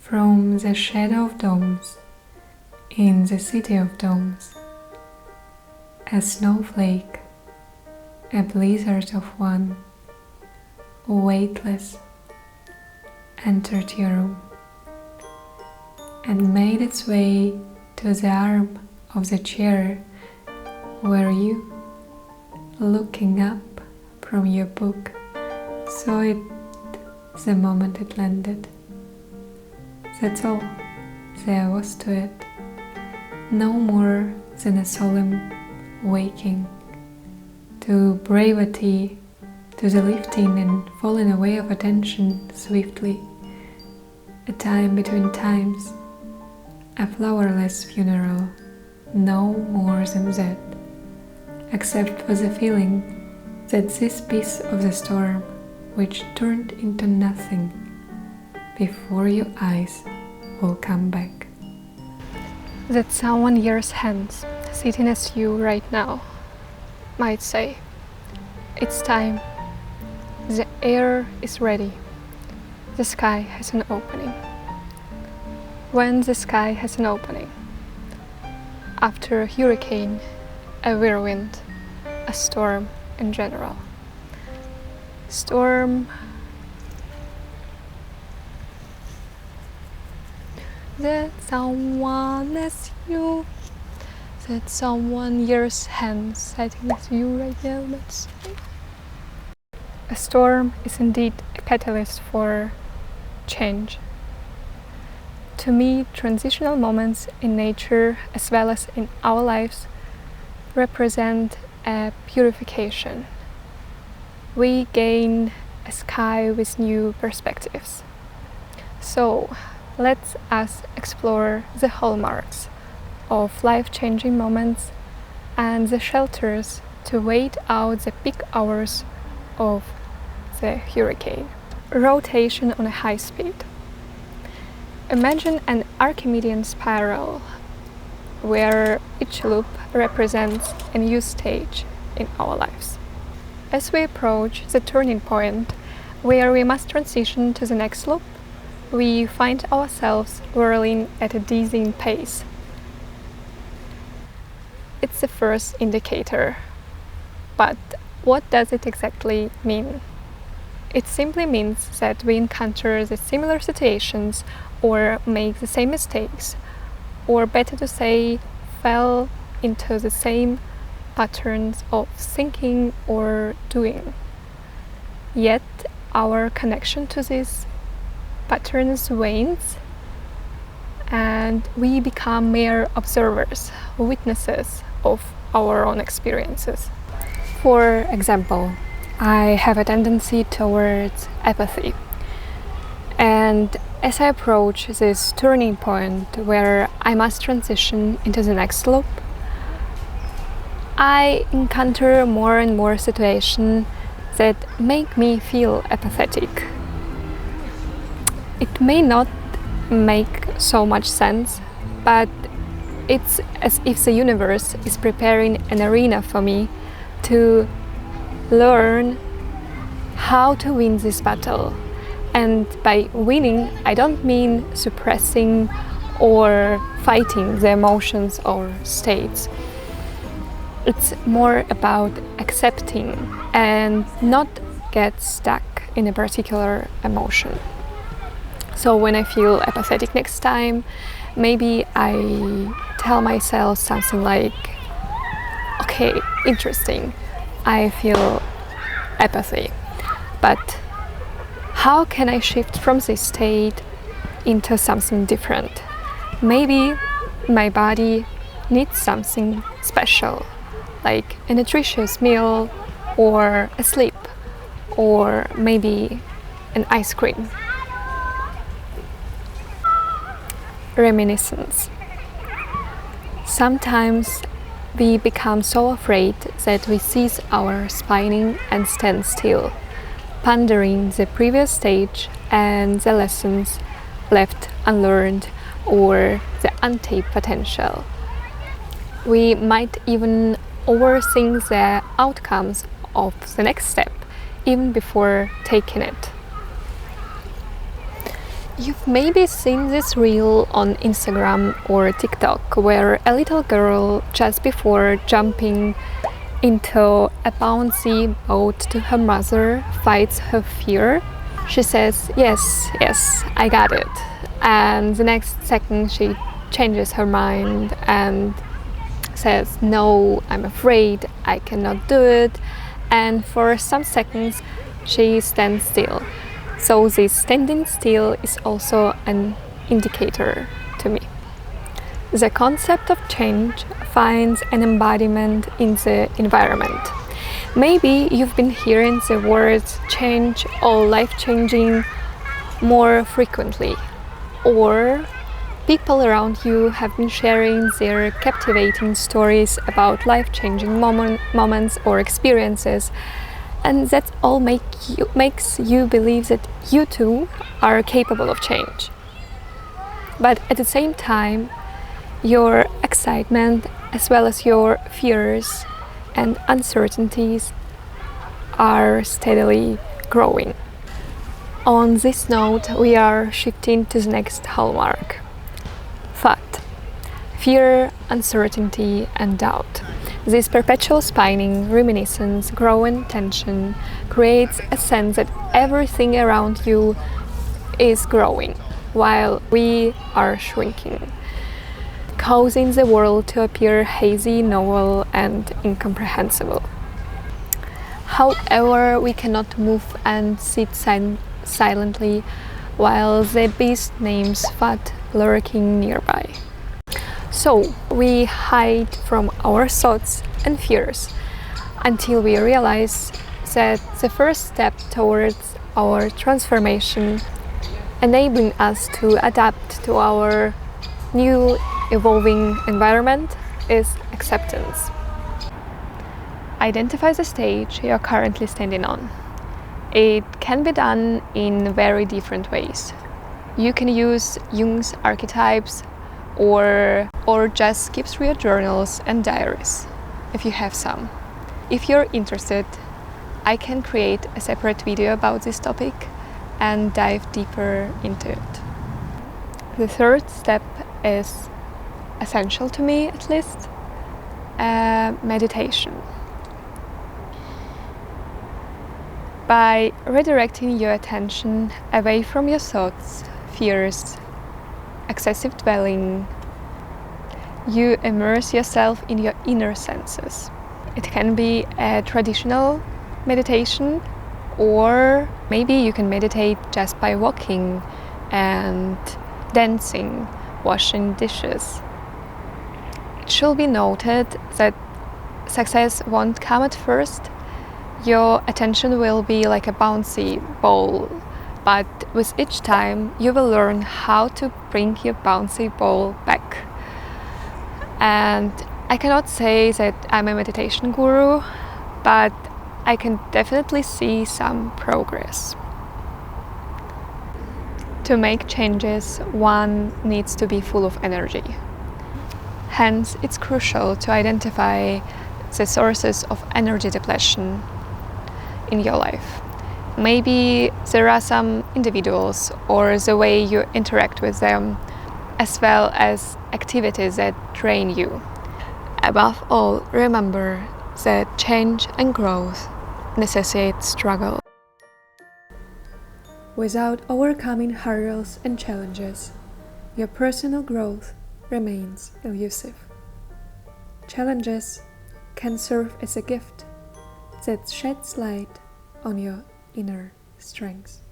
From the shadow of domes, in the city of domes, a snowflake, a blizzard of one, weightless, entered your room and made its way to the arm of the chair where you, looking up from your book, saw it the moment it landed. That's all there was to it, no more than a solemn waking to bravety, to the lifting and falling away of attention swiftly, a time between times, a flowerless funeral, no more than that, except for the feeling that this piece of the storm, which turned into nothing before your eyes, will come back. That someone years hence, sitting as you right now, might say, "It's time. The air is ready. The sky has an opening." When the sky has an opening, after a hurricane, a whirlwind, a storm in general. Storm that someone as you, that someone years hence, sitting as you right now, let's say. A storm is indeed a catalyst for change. To me, transitional moments in nature as well as in our lives represent a purification. We gain a sky with new perspectives. So let us explore the hallmarks of life-changing moments and the shelters to wait out the peak hours of the hurricane. Rotation on a high speed. Imagine an Archimedean spiral where each loop represents a new stage in our lives. As we approach the turning point where we must transition to the next loop, we find ourselves whirling at a dizzying pace. It's the first indicator. But what does it exactly mean? It simply means that we encounter the similar situations or make the same mistakes, or better to say, fell into the same patterns of thinking or doing. Yet our connection to these patterns wanes and we become mere observers, witnesses of our own experiences. For example, I have a tendency towards apathy. And as I approach this turning point where I must transition into the next loop, I encounter more and more situations that make me feel apathetic. It may not make so much sense, but it's as if the universe is preparing an arena for me to learn how to win this battle. And by winning, I don't mean suppressing or fighting the emotions or states. It's more about accepting and not get stuck in a particular emotion. So when I feel apathetic next time, maybe I tell myself something like, okay, interesting, I feel apathy, but how can I shift from this state into something different? Maybe my body needs something special, like a nutritious meal or a sleep, or maybe an ice cream. Reminiscence. Sometimes we become so afraid that we cease our spinning and stand still, pondering the previous stage and the lessons left unlearned or the untapped potential. We might even overthink the outcomes of the next step even before taking it. You've maybe seen this reel on Instagram or TikTok where a little girl, just before jumping into a bouncy boat to her mother, fights her fear. She says, "Yes, yes, I got it." And the next second she changes her mind and says, "No, I'm afraid, I cannot do it." And for some seconds she stands still. So this standing still is also an indicator to me. The concept of change finds an embodiment in the environment. Maybe you've been hearing the words change or life-changing more frequently, or people around you have been sharing their captivating stories about life-changing moments or experiences, and that all makes you believe that you too are capable of change. But at the same time, your excitement as well as your fears and uncertainties are steadily growing. On this note, we are shifting to the next hallmark. Fact. Fear, uncertainty, and doubt. This perpetual spinning, reminiscence, growing tension creates a sense that everything around you is growing while we are shrinking, causing the world to appear hazy, novel, and incomprehensible. However, we cannot move and sit silently while the beast names Fat lurking nearby. So we hide from our thoughts and fears until we realize that the first step towards our transformation, enabling us to adapt to our new evolving environment, is acceptance. Identify the stage you're currently standing on. It can be done in very different ways. You can use Jung's archetypes or just skip through your journals and diaries, if you have some. If you're interested, I can create a separate video about this topic and dive deeper into it. The third step is essential to me, at least, meditation. By redirecting your attention away from your thoughts, fears, excessive dwelling, you immerse yourself in your inner senses. It can be a traditional meditation, or maybe you can meditate just by walking and dancing, washing dishes. It should be noted that success won't come at first. Your attention will be like a bouncy ball, but with each time you will learn how to bring your bouncy ball back. And I cannot say that I'm a meditation guru, but I can definitely see some progress. To make changes, one needs to be full of energy. Hence, it's crucial to identify the sources of energy depletion in your life. Maybe there are some individuals or the way you interact with them, as well as activities that drain you. Above all, remember that change and growth necessitate struggle. Without overcoming hurdles and challenges, your personal growth remains elusive. Challenges can serve as a gift that sheds light on your inner strengths.